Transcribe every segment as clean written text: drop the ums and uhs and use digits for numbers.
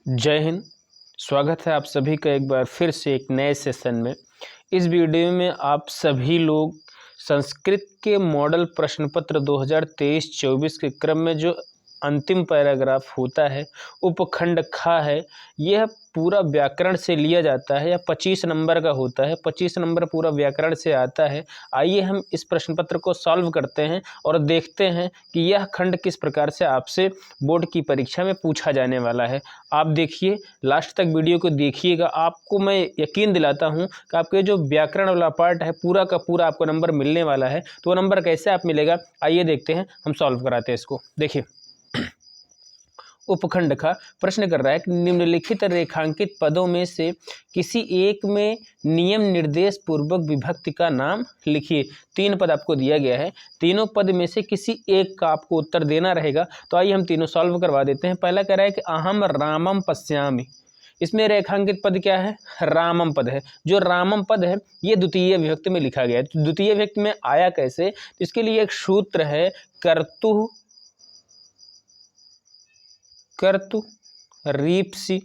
जय हिंद। स्वागत है आप सभी का एक बार फिर से एक नए सेशन में। इस वीडियो में आप सभी लोग संस्कृत के मॉडल प्रश्न पत्र 2023-24 के क्रम में जो अंतिम पैराग्राफ होता है उपखंड ख है, यह पूरा व्याकरण से लिया जाता है या 25 नंबर का होता है। 25 नंबर पूरा व्याकरण से आता है। आइए हम इस प्रश्न पत्र को सॉल्व करते हैं और देखते हैं कि यह खंड किस प्रकार से आपसे बोर्ड की परीक्षा में पूछा जाने वाला है। आप देखिए, लास्ट तक वीडियो को देखिएगा। आपको मैं यकीन दिलाता हूं कि आपके जो व्याकरण वाला पार्ट है पूरा का पूरा आपको नंबर मिलने वाला है। तो वो नंबर कैसे आप मिलेगा, आइए देखते हैं, हम सॉल्व कराते हैं इसको। देखिए, उपखंड का प्रश्न कर रहा है कि निम्नलिखित रेखांकित पदों में से किसी एक में नियम निर्देश पूर्वक विभक्ति का नाम लिखिए। 3 पद आपको दिया गया है, तीनों पद में से किसी एक का आपको उत्तर देना रहेगा। तो आइए हम तीनों सॉल्व करवा देते हैं। पहला कह रहा है कि अहम रामम पश्यामि। इसमें रेखांकित पद क्या है? रामम पद है। जो रामम पद है ये द्वितीय विभक्ति में लिखा गया है। तो द्वितीय विभक्ति में आया कैसे? तो इसके लिए एक सूत्र है, कर्तु रीप्सि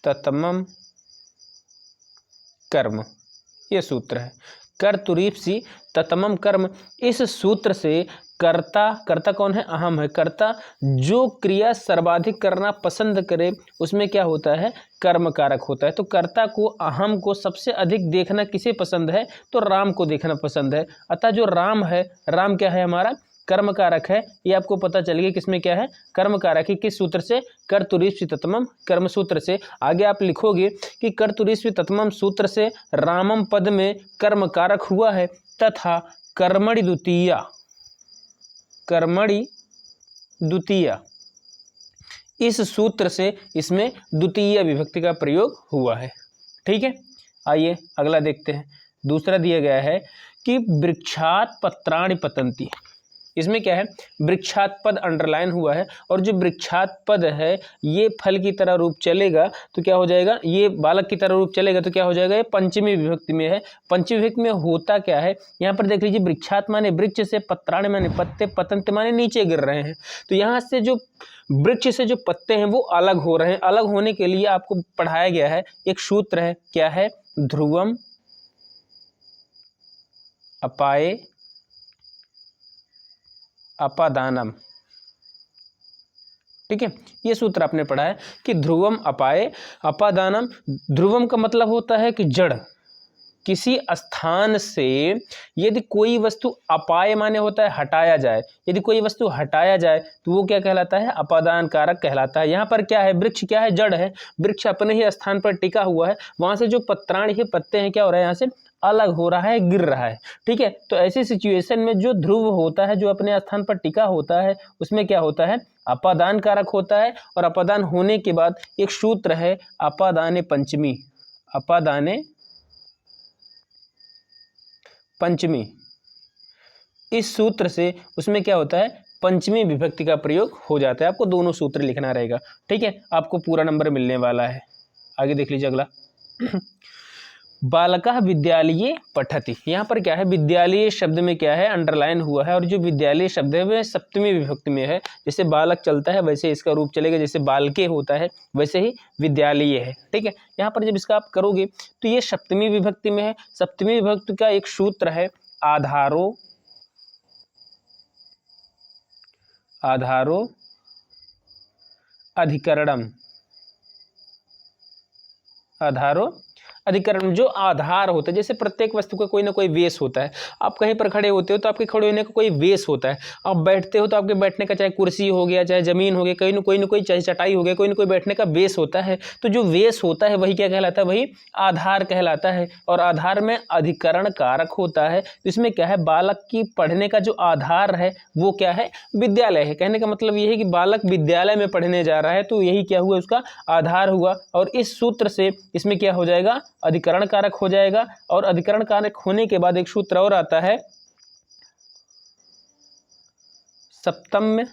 ततमम कर्म। ये सूत्र है, कर्तुरीप्सि ततमम कर्म। इस सूत्र से कर्ता कौन है? अहम है। कर्ता जो क्रिया सर्वाधिक करना पसंद करे उसमें क्या होता है? कर्म कारक होता है। तो कर्ता को, अहम को सबसे अधिक देखना किसे पसंद है? तो राम को देखना पसंद है। अतः जो राम है, राम क्या है? हमारा कर्म कारक है। ये आपको पता चल गया किसमें क्या है? कर्म कारक है। किस सूत्र से? कर्तुरीप्सि ततमम कर्म सूत्र से। आगे आप लिखोगे कि कर्तुरीप्सि ततमम सूत्र से रामम पद में कर्म कारक हुआ है तथा कर्मणि द्वितीया इस सूत्र से इसमें द्वितीय विभक्ति का प्रयोग हुआ है। ठीक है, आइए अगला देखते हैं। दूसरा दिया गया है कि वृक्षात् पत्राणि पतन्ति। इसमें क्या है? वृक्षात् पद अंडरलाइन हुआ है और जो वृक्षात् पद है ये फल की तरह रूप चलेगा तो क्या हो जाएगा? ये बालक की तरह रूप चलेगा तो क्या हो जाएगा? ये पंचमी विभक्ति में है। पंचमी विभक्ति में होता क्या है? यहाँ पर देख लीजिए, वृक्षात् माने वृक्ष से, पत्राणि माने पत्ते, पतंत माने नीचे गिर रहे हैं। तो यहाँ से जो वृक्ष से जो पत्ते हैं वो अलग हो रहे हैं। अलग होने के लिए आपको पढ़ाया गया है, एक सूत्र है। क्या है? ध्रुवम अपाये अपादानम। ठीक है, ये सूत्र आपने पढ़ा है कि ध्रुवम अपाये अपादानम। ध्रुवम का मतलब होता है कि जड़। किसी स्थान से यदि कोई वस्तु, अपाय माने होता है हटाया जाए, यदि कोई वस्तु हटाया जाए तो वो क्या कहलाता है? अपादान कारक कहलाता है। यहाँ पर क्या है? वृक्ष क्या है? जड़ है। वृक्ष अपने ही स्थान पर टिका हुआ है, वहां से जो पत्राणी के पत्ते हैं क्या हो रहा है? यहाँ से अलग हो रहा है, गिर रहा है। ठीक है, तो ऐसी सिचुएशन में जो ध्रुव होता है, जो अपने स्थान पर टिका होता है, उसमें क्या होता है? अपादान कारक होता है। और अपादान होने के बाद एक सूत्र है, अपादाने पंचमी। अपादाने पंचमी, इस सूत्र से उसमें क्या होता है? पंचमी विभक्ति का प्रयोग हो जाता है। आपको दोनों सूत्र लिखना रहेगा। ठीक है, आपको पूरा नंबर मिलने वाला है। आगे देख लीजिए अगला। बालकः विद्यालये पठति। यहाँ पर क्या है? विद्यालय शब्द में क्या है? अंडरलाइन हुआ है। और जो विद्यालय शब्द है वह सप्तमी विभक्ति में है। जैसे बालक चलता है वैसे इसका रूप चलेगा, जैसे बालके होता है वैसे ही विद्यालय है। ठीक है, यहाँ पर जब इसका आप करोगे तो ये सप्तमी विभक्ति में है। सप्तमी विभक्ति का एक सूत्र है, आधारो अधिकरणम। आधारो अधिकरण, जो आधार होता है, जैसे प्रत्येक वस्तु का कोई ना कोई वेश होता है। आप कहीं पर खड़े होते हो तो आपके खड़े होने का कोई वेश होता है। आप बैठते हो तो आपके बैठने का, चाहे कुर्सी हो गया, चाहे जमीन हो गया, कोई ना कोई चाहे चटाई हो गया, कोई ना कोई बैठने का वेश होता है। तो जो वेश होता है वही क्या कहलाता है? वही आधार कहलाता है। और आधार में अधिकरण कारक होता है। तो इसमें क्या है? बालक की पढ़ने का जो आधार है वो क्या है? विद्यालय है। कहने का मतलब ये है कि बालक विद्यालय में पढ़ने जा रहा है, तो यही क्या हुआ? उसका आधार हुआ। और इस सूत्र से इसमें क्या हो जाएगा? अधिकरण कारक हो जाएगा। और अधिकरण कारक होने के बाद एक सूत्र और आता है, सप्तम्य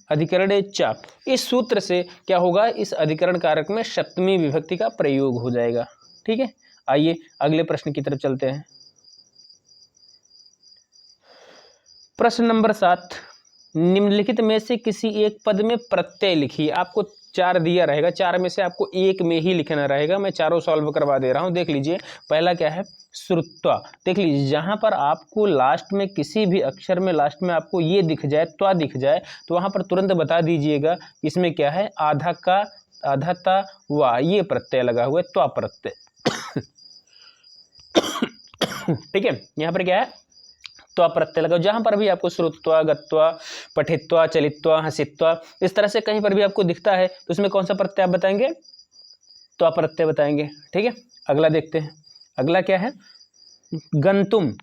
अधिकरणे च। इस सूत्र से क्या होगा? इस अधिकरण कारक में सप्तमी विभक्ति का प्रयोग हो जाएगा। ठीक है, आइए अगले प्रश्न की तरफ चलते हैं। प्रश्न नंबर 7, निम्नलिखित में से किसी एक पद में प्रत्यय लिखिए। आपको 4 दिया रहेगा, 4 में से आपको एक में ही लिखना रहेगा। मैं चारों सॉल्व करवा दे रहा हूं। देख लीजिए, पहला क्या है, श्रुत्वा। देख लीजिए, जहां पर आपको लास्ट में किसी भी अक्षर में लास्ट में आपको ये दिख जाए, त्वा दिख जाए, तो वहां पर तुरंत बता दीजिएगा इसमें क्या है, आधा का, आधा ता, वा, ये प्रत्यय लगा हुआ है, त्वा प्रत्यय। ठीक है, यहां पर क्या है, त्वा प्रत्यय लगाओ। जहां पर भी आपको श्रुत्वा, गत्वा, पठित्वा, चलित्वा, हसित्वा, इस तरह से कहीं पर भी आपको दिखता है तो उसमें कौन सा प्रत्यय आप बताएंगे, त्वा प्रत्यय बताएंगे। ठीक है, अगला देखते हैं। अगला क्या है, गंतुम।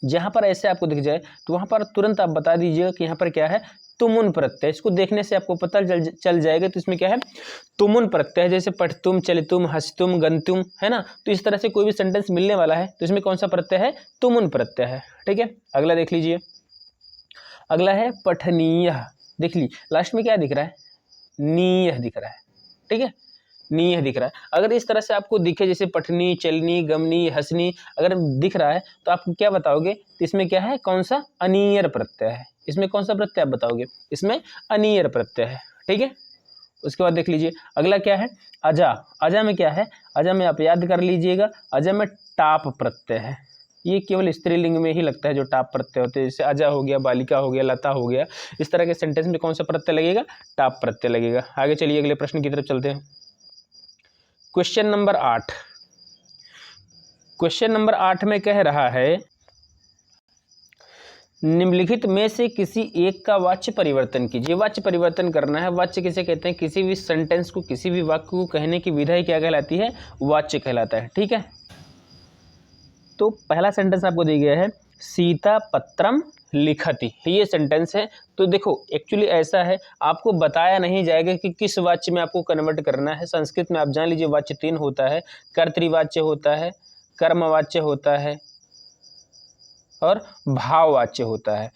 जहां पर ऐसे आपको दिख जाए तो वहां पर तुरंत आप बता दीजिएगा कि यहाँ पर क्या है, तुमुन प्रत्यय। इसको देखने से आपको पता चल जाएगा। तो इसमें क्या है, तुमुन प्रत्यय, जैसे पठतुम, चलितुम, हसतुम, गंतुम, है ना। तो इस तरह से कोई भी सेंटेंस मिलने वाला है तो इसमें कौन सा प्रत्यय है, तुमुन प्रत्यय है। ठीक है, अगला देख लीजिए। अगला है पठनीय। देख लीजिए, लास्ट में क्या दिख रहा है, नीय दिख रहा है। ठीक है, नीय दिख रहा है। अगर इस तरह से आपको दिखे, जैसे पठनी, चलनी, गमनी, हसनी, अगर दिख रहा है तो आप क्या बताओगे, तो इसमें क्या है, कौन सा, अनीयर प्रत्यय है। इसमें कौन सा प्रत्यय आप बताओगे, इसमें अनीयर प्रत्यय है। ठीक है, उसके बाद देख लीजिए अगला क्या है, अजा। अजा में क्या है, अजा में आप याद कर लीजिएगा, अजा में टाप प्रत्यय है। ये केवल स्त्रीलिंग में ही लगता है जो टाप प्रत्यय होते हैं, जैसे अजा हो गया, बालिका हो गया, लता हो गया। इस तरह के सेंटेंस में कौन सा प्रत्यय लगेगा, टाप प्रत्यय लगेगा। आगे चलिए अगले प्रश्न की तरफ चलते हैं। Question number 8। क्वेश्चन नंबर 8 में कह रहा है, निम्नलिखित में से किसी एक का वाच्य परिवर्तन कीजिए। वाच्य परिवर्तन करना है। वाच्य किसे कहते हैं, किसी भी सेंटेंस को, किसी भी वाक्य को कहने की विधा क्या कहलाती है, वाच्य कहलाता है। ठीक है, तो पहला सेंटेंस आपको दिया गया है, सीता पत्रम लिखति, ये सेंटेंस है। तो देखो एक्चुअली ऐसा है, आपको बताया नहीं जाएगा कि किस वाच्य में आपको कन्वर्ट करना है। संस्कृत में आप जान लीजिए वाच्य 3 होता है, कर्तृवाच्य होता है, कर्मवाच्य होता है और भाववाच्य होता है।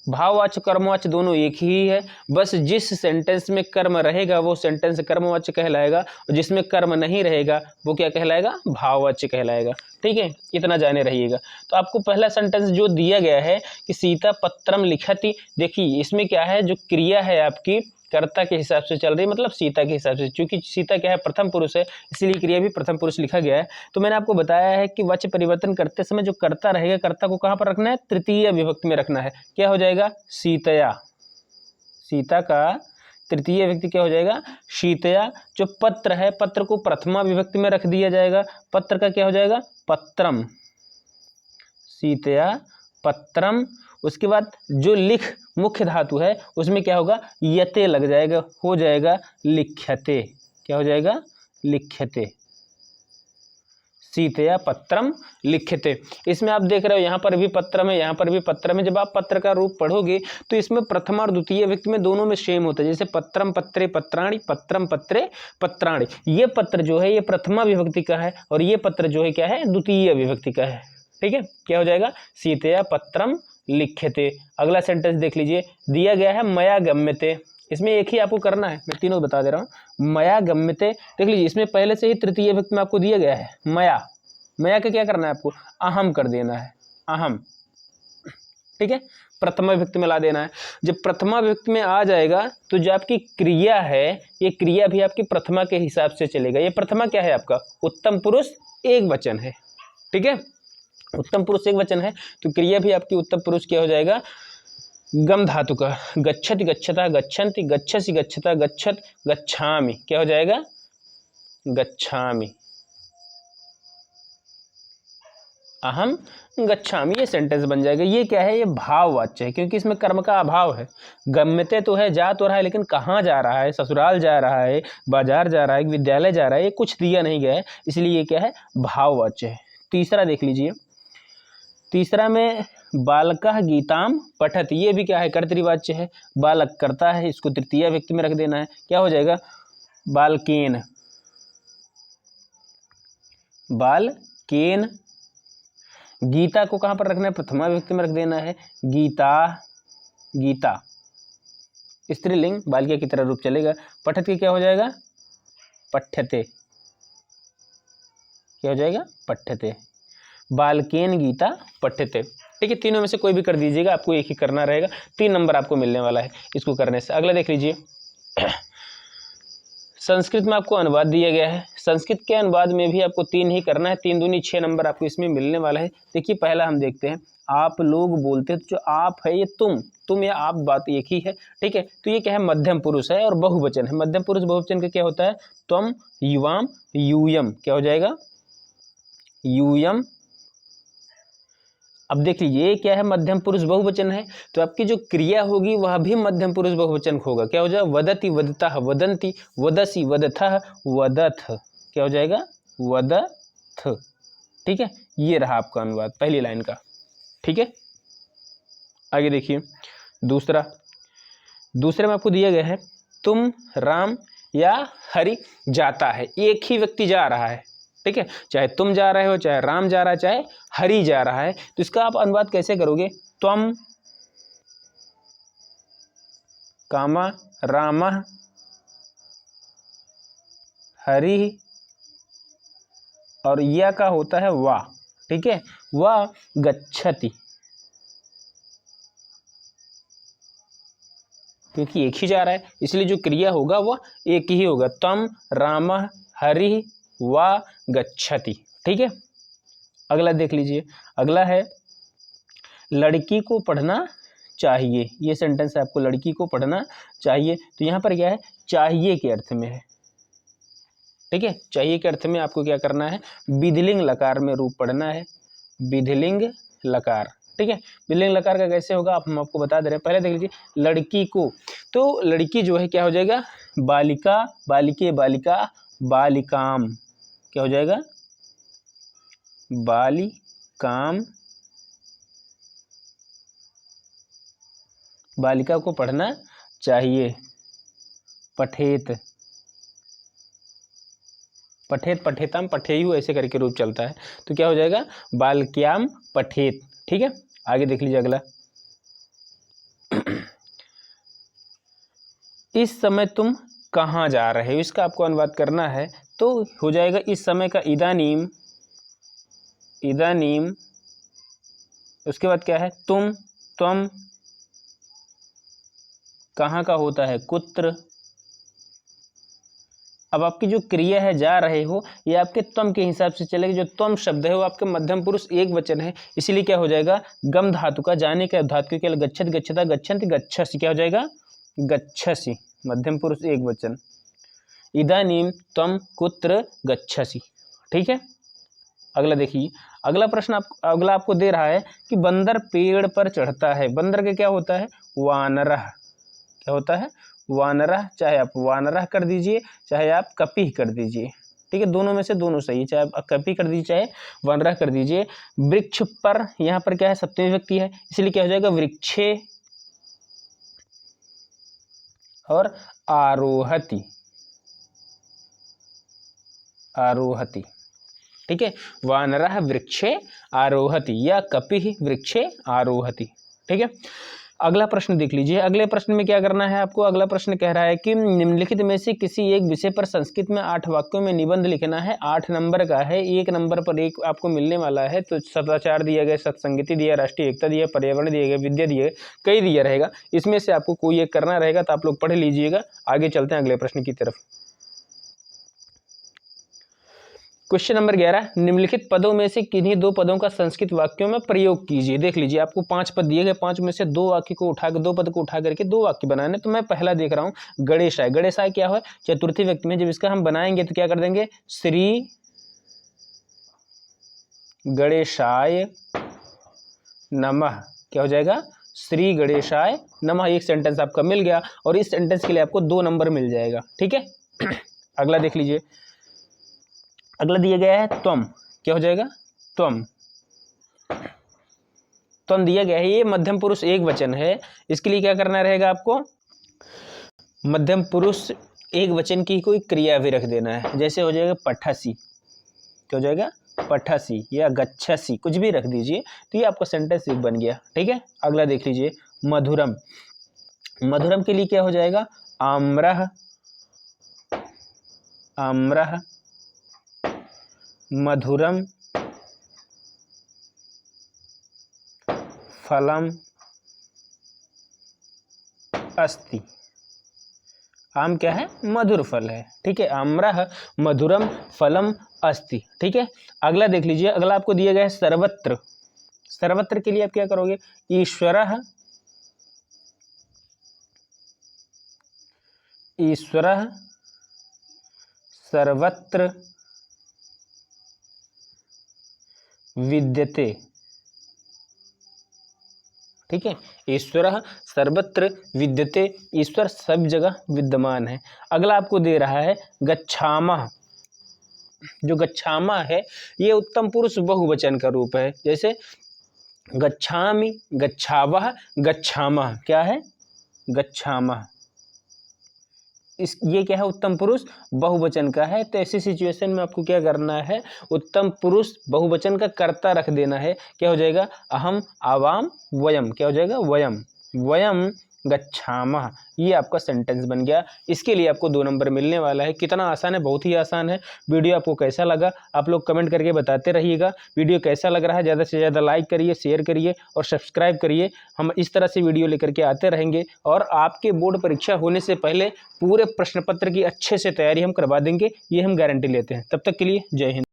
भाववाच्य कर्मवाच्य दोनों एक ही है, बस जिस सेंटेंस में कर्म रहेगा वो सेंटेंस कर्मवाच्य कहलाएगा, और जिसमें कर्म नहीं रहेगा वो क्या कहलाएगा, भाववाच्य कहलाएगा। ठीक है, इतना जाने रहिएगा। तो आपको पहला सेंटेंस जो दिया गया है कि सीता पत्रम लिखति, देखिए इसमें क्या है, जो क्रिया है आपकी कर्ता के हिसाब से चल रही है, मतलब सीता के हिसाब से। चूंकि सीता क्या है, प्रथम पुरुष है, इसीलिए क्रिया भी प्रथम पुरुष लिखा गया है। तो मैंने आपको बताया है कि वाच्य परिवर्तन करते समय जो कर्ता रहेगा, कर्ता को कहाँ पर रखना है, तृतीय विभक्ति में रखना है। क्या हो जाएगा, सीतया। सीता का तृतीय व्यक्ति क्या हो जाएगा, शीतया। जो पत्र है, पत्र को प्रथमा विभक्ति में रख दिया जाएगा। पत्र का क्या हो जाएगा, पत्रम। सीतया पत्रम। उसके बाद जो लिख मुख्य धातु है उसमें क्या होगा, यते लग जाएगा, हो जाएगा लिख्यते। क्या हो जाएगा, लिख्यते। सीतया पत्रम लिख्यते। इसमें आप देख रहे हो यहाँ पर भी पत्रम है, यहाँ पर भी पत्रम है। जब आप पत्र का रूप पढ़ोगे तो इसमें प्रथमा और द्वितीय व्यक्ति में दोनों में सेम होता है। जैसे पत्रम पत्रे पत्राणि, पत्रम पत्रे पत्राणि। ये पत्र जो है ये प्रथमा विभक्ति का है और ये पत्र जो है क्या है, द्वितीय विभक्ति का है। ठीक है, क्या हो जाएगा, सीतया पत्रम लिख्यते। अगला सेंटेंस देख लीजिए, दिया गया है मया गम्यते। इसमें एक ही आपको करना है, मैं तीनों बता दे रहा हूँ। मया गम्यते, देख लीजिए इसमें पहले से ही तृतीय विभक्ति में आपको दिया गया है मया। मया का क्या करना है आपको, अहम कर देना है, अहम। ठीक है, प्रथमा विभक्ति में ला देना है। जब प्रथमा विभक्ति में आ जाएगा तो जो आपकी क्रिया है, ये क्रिया भी आपकी प्रथमा के हिसाब से चलेगा। ये प्रथमा क्या है आपका, उत्तम पुरुष एक वचन है। ठीक है, उत्तम पुरुष एक वचन है, तो क्रिया भी आपकी उत्तम पुरुष क्या हो जाएगा, गम धातु का। गच्छति गच्छता गच्छन्ति, गच्छसि गच्छता गच्छत, गच्छामि। क्या हो जाएगा, गच्छामि, अहम गच्छामि। ये सेंटेंस बन जाएगा। ये क्या है, ये भाववाच्य है, क्योंकि इसमें कर्म का अभाव है। गम्यते तो है, जा तो रहा है, लेकिन कहाँ जा रहा है, ससुराल जा रहा है, बाजार जा रहा है, विद्यालय जा रहा है, ये कुछ दिया नहीं गया है, इसलिए ये क्या है, भाववाच्य है। तीसरा देख लीजिए, तीसरा में बालकः गीताम पठति, ये भी क्या है, कर्तृवाच्य है। बालक करता है, इसको तृतीय व्यक्ति में रख देना है। क्या हो जाएगा, बालकेन, बालकेन। गीता को कहाँ पर रखना है, प्रथमा विभक्ति में रख देना है, गीता, गीता। स्त्रीलिंग बालिका की तरह रूप चलेगा। पठति क्या हो जाएगा, पठ्यते। क्या हो जाएगा, पठ्यते। बालकेन गीता पठ्यते। ठीक है, तीनों में से कोई भी कर दीजिएगा, आपको एक ही करना रहेगा, 3 नंबर आपको मिलने वाला है इसको करने से। अगला देख लीजिए, संस्कृत में आपको अनुवाद दिया गया है। संस्कृत के अनुवाद में भी आपको 3 ही करना है, 3 दूनी 6 नंबर आपको इसमें मिलने वाला है। देखिए पहला हम देखते हैं, आप लोग बोलते हैं, तो जो आप है ये तुम या आप बात एक ही है। ठीक है, तो ये क्या है, मध्यम पुरुष है और बहुवचन है। मध्यम पुरुष बहुवचन का क्या होता है, त्वम, युवाम, यूयम। क्या हो जाएगा, यूयम। अब देख लीजिए ये क्या है, मध्यम पुरुष बहुवचन है, तो आपकी जो क्रिया होगी वह भी मध्यम पुरुष बहुवचन होगा। क्या हो जाएगा, वदति, वदतः, वदंती, वदसी, वदथः, वदथ। क्या हो जाएगा, वदथ। ठीक है, ये रहा आपका अनुवाद पहली लाइन का। ठीक है, आगे देखिए दूसरे में आपको दिया गया है, तुम, राम या हरि जाता है। एक ही व्यक्ति जा रहा है। ठीक है, चाहे तुम जा रहे हो, चाहे राम जा रहा है, चाहे हरि जा रहा है, तो इसका आप अनुवाद कैसे करोगे, त्वम कामा रामः हरि, और यह का होता है वा। ठीक है, वा गच्छति, क्योंकि एक ही जा रहा है इसलिए जो क्रिया होगा वह एक ही होगा, तम रामः हरि वा गच्छति। ठीक है, अगला देख लीजिए, अगला है लड़की को पढ़ना चाहिए। ये सेंटेंस है, आपको लड़की को पढ़ना चाहिए, तो यहाँ पर क्या है, चाहिए के अर्थ में है। ठीक है, चाहिए के अर्थ में आपको क्या करना है, विधिलिंग लकार में रूप पढ़ना है, विधिलिंग लकार। ठीक है, विधिलिंग लकार का कैसे होगा हम आपको बता दे रहे हैं। पहले देख लीजिए, लड़की को, तो लड़की जो है क्या हो जाएगा, बालिका, बालिके, बालिका, बालिकाम। क्या हो जाएगा, बालिकाम, बालिका को पढ़ना चाहिए, पठेत, पठेत, पठेताम, पठेयु, ऐसे करके रूप चलता है, तो क्या हो जाएगा, बालक्याम पठेत। ठीक है, आगे देख लीजिए अगला, इस समय तुम कहाँ जा रहे हो, इसका आपको अनुवाद करना है, तो हो जाएगा इस समय का इदानीम, इदानीम, उसके बाद क्या है, तुम, त्वम, कहाँ का होता है, कुत्र। अब आपकी जो क्रिया है जा रहे हो, ये आपके त्वम के हिसाब से चलेगी। जो त्वम शब्द है वो आपके मध्यम पुरुष एक वचन है, इसीलिए क्या हो जाएगा, गम धातु का, जाने का धातु के, गच्छत, गच्छता, गच्छन्ति, गच्छसि। क्या हो जाएगा, गच्छसि, मध्यम पुरुष एक वचन। इदानीम त्वम कुत्र गच्छसि। ठीक है, अगला देखिए, अगला प्रश्न अगला आपको दे रहा है कि बंदर पेड़ पर चढ़ता है। बंदर का क्या होता है, वानरः। क्या होता है, वानरः। चाहे आप वानरः कर दीजिए, चाहे आप कपिः कर दीजिए। ठीक है, दोनों में से दोनों सही, चाहे आप कपिः कर दीजिए, चाहे वानरः कर दीजिए। वृक्ष पर, यहाँ पर क्या है, सप्तमी विभक्ति है, इसलिए क्या हो जाएगा, वृक्षे, और आरोहति, आरोहति। ठीक है, वानरः वृक्षे आरोहति या कपिः वृक्षे आरोहति। ठीक है, अगला प्रश्न देख लीजिए। अगले प्रश्न में क्या करना है आपको, अगला प्रश्न कह रहा है कि निम्नलिखित में से किसी एक विषय पर संस्कृत में 8 वाक्यों में निबंध लिखना है। 8 नंबर का है, 1 नंबर पर 1 आपको मिलने वाला है। तो सदाचार दिया गया, सत्संगति दिया, राष्ट्रीय एकता दिया, पर्यावरण दिया गया, विद्या दिया, कई दिया रहेगा, इसमें से आपको कोई एक करना रहेगा, तो आप लोग पढ़ लीजिएगा। आगे चलते हैं अगले प्रश्न की तरफ। क्वेश्चन नंबर 11, निम्नलिखित पदों में से किन्हीं 2 पदों का संस्कृत वाक्यों में प्रयोग कीजिए। देख लीजिए, आपको 5 पद दिए गए, 5 में से 2 वाक्य को उठाकर, 2 पद को उठा करके 2 वाक्य बनाने। तो मैं पहला देख रहा हूँ गणेशाय। गणेशाय क्या है, चतुर्थी व्यक्ति में, जब इसका हम बनाएंगे तो क्या कर देंगे, श्री गणेशाय नमः। क्या हो जाएगा, श्री गणेशाय नमः। एक सेंटेंस आपका मिल गया, और इस सेंटेंस के लिए आपको 2 नंबर मिल जाएगा। ठीक है, अगला देख लीजिए, अगला दिया गया है त्वम। क्या हो जाएगा, त्वम, त्वम दिया गया है, ये मध्यम पुरुष एक वचन है, इसके लिए क्या करना रहेगा आपको, मध्यम पुरुष एक वचन की कोई क्रिया भी रख देना है। जैसे हो जाएगा पठसी। क्या हो जाएगा, पठसी या गच्छसी, कुछ भी रख दीजिए, तो ये आपका सेंटेंस एक बन गया। ठीक है, अगला देख लीजिए, मधुरम। मधुरम के लिए क्या हो जाएगा, आम्रः, आम्रः, मधुरम फलम अस्ति। आम क्या है? मधुर फल है। ठीक है, आम्रः मधुरम फलम अस्ति। ठीक है, अगला देख लीजिए, अगला आपको दिया गया है सर्वत्र। सर्वत्र के लिए आप क्या करोगे? ईश्वरः ईश्वरः सर्वत्र विद्यते। ठीक है, ईश्वरः सर्वत्र विद्यते, ईश्वर सब जगह विद्यमान है। अगला आपको दे रहा है गच्छामः। जो गच्छामः है ये उत्तम पुरुष बहुवचन का रूप है। जैसे गच्छामि, गच्छावः, गच्छामः। क्या है? गच्छामः। ये क्या है? उत्तम पुरुष बहुवचन का है। तो ऐसी सिचुएशन में आपको क्या करना है? उत्तम पुरुष बहुवचन का कर्ता रख देना है। क्या हो जाएगा? अहम, आवाम, वयम। क्या हो जाएगा? वयम, वयम गच्छामः। ये आपका सेंटेंस बन गया। इसके लिए आपको 2 नंबर मिलने वाला है। कितना आसान है? बहुत ही आसान है। वीडियो आपको कैसा लगा आप लोग कमेंट करके बताते रहिएगा। वीडियो कैसा लग रहा है ज़्यादा से ज़्यादा लाइक करिए, शेयर करिए और सब्सक्राइब करिए। हम इस तरह से वीडियो लेकर के आते रहेंगे और आपके बोर्ड परीक्षा होने से पहले पूरे प्रश्न पत्र की अच्छे से तैयारी हम करवा देंगे, ये हम गारंटी लेते हैं। तब तक के लिए जय हिंद।